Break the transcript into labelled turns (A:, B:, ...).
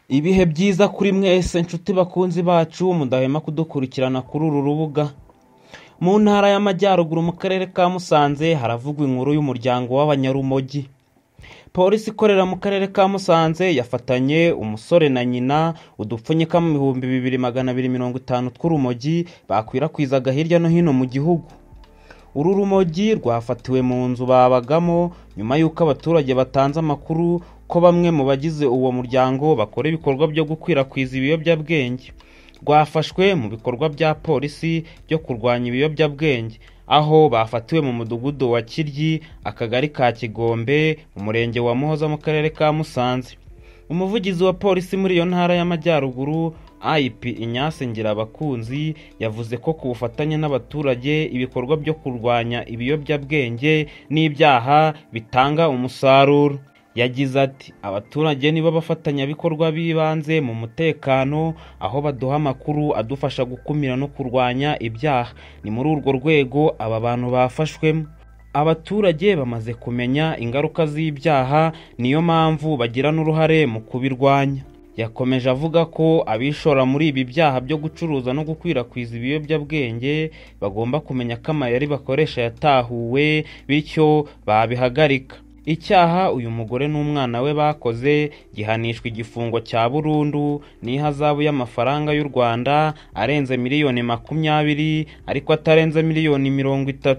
A: Ibihe byiza kuri mwese nshuti bakunzi bacu mudahema kudukurikirana kuri uru rubuga. Mu ntara y'Amajyaruguru mu karere ka Musanze haravugwa inkuru y'umuryango w'Abanyarumogi. Polisi ikorera mu karere ka Musanze yafatanye umusore na nyina udupfunyika mu 2250 tw'urumogi bakwirakwizaga hirya no hino mu gihugu. Uru rumogi rwafatiwe mu nzu babagamo nyuma y'uko abaturage batanze amakuru ko bamwe mu bagize uwo muryango bakora ibikorwa byo gukwirakwiza ibiyobyabwenge. Rwafashwe mu bikorwa bya polisi byo kurwanya ibiyobyabwenge, aho bafatiwe mu mudugudu wa Kiryi, akagari ka Kigombe, umurenge wa Muhoza mu karere ka Musanze. Umuvugizi wa polisi muri iyo ntara y'Amajyaruguru IP Ignace Ngirabakunzi yavuze ko ku bufatanye n'abaturage ibikorwa byo kurwanya ibiyobyabwenge n'ibyaha bitanga umusaruro. Yagize ati abaturage nibo bafatanyabikorwa bibanze mu mutekano, aho baduha amakuru adufasha gukumira no kurwanya ibyaha. Ni muri urwo rwego aba bantu bafashwemo. Abaturage bamaze kumenya ingaruka z'ibyaha, niyo mpamvu bagira n'uruhare mu kubirwanya. Yakomeje avuga ko abishora muri ibi byaha byo gucuruza no gukwirakwiza ibiyobyabwenge bagomba kumenya ko amayeri bakoresha yatahuwe, bityo babihagarika. Icyaha uyu mugore n'umwana we bakoze gihanishwa igifungo cya burundu n'ihazabu y'amafaranga y'u Rwanda arenze miliyoni 20 ariko atarenze miliyoni 30.